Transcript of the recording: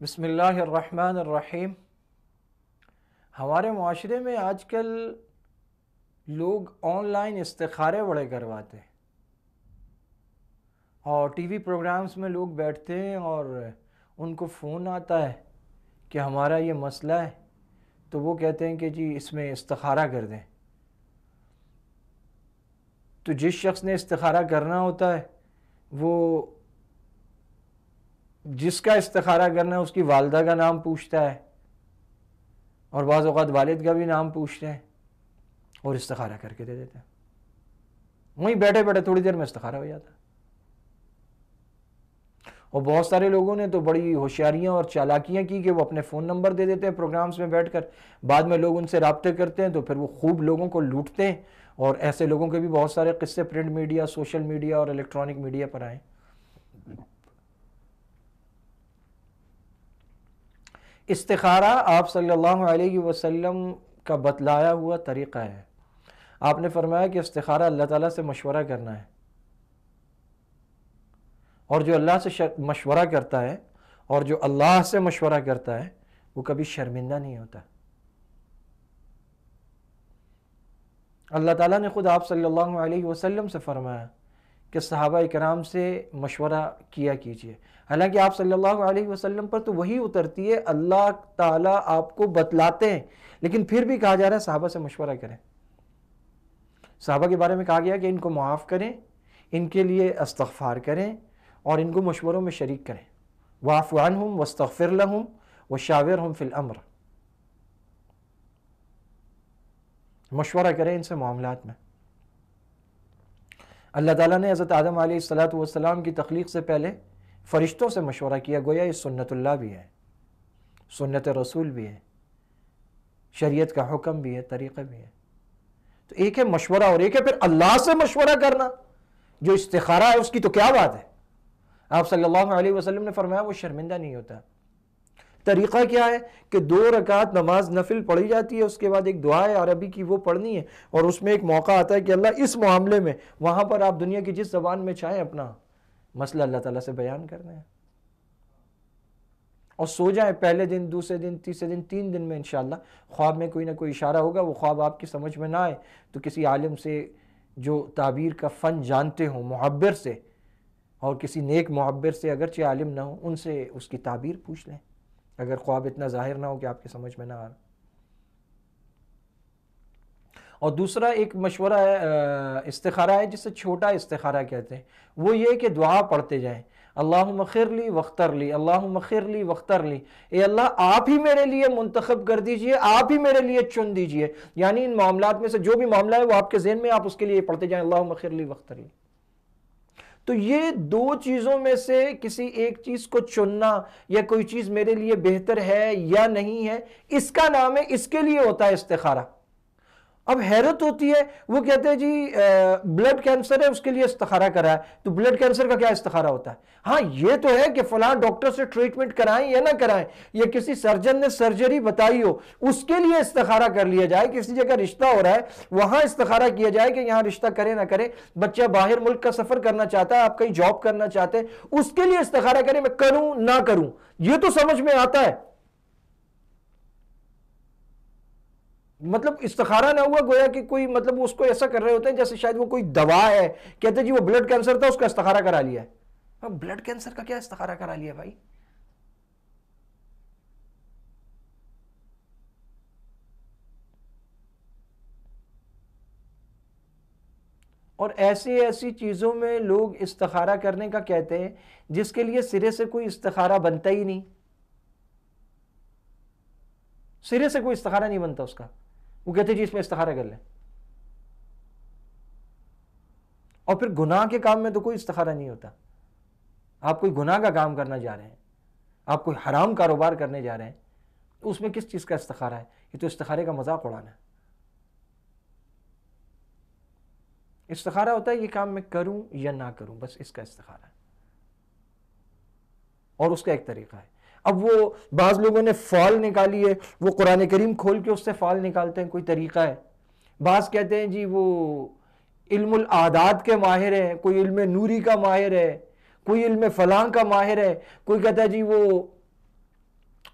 بسم اللہ الرحمن الرحیم۔ ہمارے معاشرے میں آج کل لوگ آن لائن استخارے بڑے کرواتے ہیں اور ٹی وی پروگرامز میں لوگ بیٹھتے ہیں اور ان کو فون آتا ہے کہ ہمارا یہ مسئلہ ہے، تو وہ کہتے ہیں کہ جی اس میں استخارہ کر دیں۔ تو جس شخص نے استخارہ کرنا ہوتا ہے وہ جس کا استخارہ کرنا ہے اس کی والدہ کا نام پوچھتا ہے اور بعض اوقات والد کا بھی نام پوچھتے ہیں اور استخارہ کر کے دے دیتے ہیں۔ وہیں بیٹھے بیٹھے تھوڑی دیر میں استخارہ ہو جاتا ہے۔ اور بہت سارے لوگوں نے تو بڑی ہوشیاریاں اور چالاکیاں کی کہ وہ اپنے فون نمبر دے دیتے ہیں پروگرامز میں بیٹھ کر، بعد میں لوگ ان سے رابطے کرتے ہیں تو پھر وہ خوب لوگوں کو لوٹتے ہیں، اور ایسے لوگوں کے بھی بہت سارے قصے پرنٹ میڈیا، سوشل میڈیا اور الیکٹرانک میڈیا پر آئے۔ استخارہ آپ صلی اللہ علیہ وسلم کا بتلایا ہوا طریقہ ہے۔ آپ نے فرمایا کہ استخارہ اللہ تعالیٰ سے مشورہ کرنا ہے، اور جو اللہ سے مشورہ کرتا ہے اور جو اللہ سے مشورہ کرتا ہے وہ کبھی شرمندہ نہیں ہوتا۔ اللہ تعالیٰ نے خود آپ صلی اللہ علیہ وسلم سے فرمایا کہ صحابہ کرام سے مشورہ کیا کیجئے۔ حالانکہ آپ صلی اللہ علیہ وسلم پر تو وہی اترتی ہے، اللہ تعالیٰ آپ کو بتلاتے ہیں، لیکن پھر بھی کہا جا رہا ہے صحابہ سے مشورہ کریں۔ صحابہ کے بارے میں کہا گیا کہ ان کو معاف کریں، ان کے لیے استغفار کریں اور ان کو مشوروں میں شریک کریں۔ واعف عنہم واستغفر لہم وشاورہم فی الامر، مشورہ کریں ان سے معاملات میں۔ اللہ تعالیٰ نے حضرت آدم علیہ السلام کی تخلیق سے پہلے فرشتوں سے مشورہ کیا، گویا یہ سنت اللہ بھی ہے، سنت رسول بھی ہے، شریعت کا حکم بھی ہے، طریقہ بھی ہے۔ تو ایک ہے مشورہ اور ایک ہے پھر اللہ سے مشورہ کرنا۔ جو استخارہ ہے اس کی تو کیا بات ہے، آپ صلی اللہ علیہ وسلم نے فرمایا وہ شرمندہ نہیں ہوتا۔ طریقہ کیا ہے کہ 2 رکعت نماز نفل پڑھی جاتی ہے، اس کے بعد ایک دعا ہے عربی کی وہ پڑھنی ہے، اور اس میں ایک موقع آتا ہے کہ اللہ اس معاملے میں، وہاں پر آپ دنیا کی جس زبان میں چاہیں اپنا مسئلہ اللہ تعالیٰ سے بیان کرنا ہے، اور سو جائیں پہلے دن، دوسرے دن، تیسرے دن، 3 دن میں انشاءاللہ خواب میں کوئی نہ کوئی اشارہ ہوگا۔ وہ خواب آپ کی سمجھ میں نہ آئے تو کسی عالم سے جو تعبیر کا فن جانتے ہوں، معبر سے، اور کسی نیک معبر سے اگرچہ عالم نہ ہو، ان سے اس کی تعبیر پوچھ لیں اگر خواب اتنا ظاہر نہ ہو کہ آپ کی سمجھ میں نہ آ۔ اور دوسرا ایک مشورہ ہے، استخارہ ہے جسے چھوٹا استخارہ کہتے ہیں، وہ یہ کہ دعا پڑھتے جائیں، اللہم خیر لی واختر لی، اللہم خیر لی واختر لی، اے اللہ آپ ہی میرے لیے منتخب کر دیجئے، آپ ہی میرے لیے چن دیجئے۔ یعنی ان معاملات میں سے جو بھی معاملہ ہے وہ آپ کے ذہن میں، آپ اس کے لیے پڑھتے جائیں اللہم خیر لی واختر لی۔ تو یہ 2 چیزوں میں سے کسی ایک چیز کو چننا، یا کوئی چیز میرے لیے بہتر ہے یا نہیں ہے، اس کا نام ہے، اس کے لیے ہوتا ہے استخارہ۔ اب حیرت ہوتی ہے، وہ کہتے ہیں جی بلڈ کینسر ہے اس کے لیے استخارہ کرا ہے، تو بلڈ کینسر کا کیا استخارہ ہوتا ہے؟ ہاں یہ تو ہے کہ فلاں ڈاکٹر سے ٹریٹمنٹ کرائیں یا نہ کرائیں، یا کسی سرجن نے سرجری بتائی ہو اس کے لیے استخارہ کر لیا جائے، کسی جگہ رشتہ ہو رہا ہے وہاں استخارہ کیا جائے کہ یہاں رشتہ کرے نہ کرے، بچہ باہر ملک کا سفر کرنا چاہتا ہے، آپ کہیں جاب کرنا چاہتے ہیں، اس کے لیے استخارہ کریں، میں کروں نہ کروں، یہ تو سمجھ میں آتا ہے۔ مطلب استخارہ نہ ہوا گویا کہ کوئی، مطلب اس کو ایسا کر رہے ہوتے ہیں جیسے شاید وہ کوئی دوا ہے، کہتے ہیں جی وہ بلڈ کینسر تھا اس کا استخارہ کرا لیا ہے۔ اب بلڈ کینسر کا کیا استخارہ کرا لیا بھائی؟ اور ایسی چیزوں میں لوگ استخارہ کرنے کا کہتے ہیں جس کے لیے سرے سے کوئی استخارہ بنتا ہی نہیں، سرے سے کوئی استخارہ نہیں بنتا اس کا، وہ کہتے ہیں جی اس میں استخارہ کر لیں۔ اور پھر گناہ کے کام میں تو کوئی استخارہ نہیں ہوتا۔ آپ کوئی گناہ کا کام کرنا جا رہے ہیں، آپ کوئی حرام کاروبار کرنے جا رہے ہیں، تو اس میں کس چیز کا استخارہ ہے؟ یہ تو استخارے کا مذاق اڑانا ہے۔ استخارہ ہوتا ہے یہ کام میں کروں یا نہ کروں، بس اس کا استخارہ ہے، اور اس کا ایک طریقہ ہے۔ اب وہ بعض لوگوں نے فال نکالی ہے، وہ قرآن کریم کھول کے اس سے فال نکالتے ہیں، کوئی طریقہ ہے۔ بعض کہتے ہیں جی وہ علم العادات کے ماہر ہے، کوئی علم نوری کا ماہر ہے، کوئی علم فلاں کا ماہر ہے، کوئی کہتا ہے جی وہ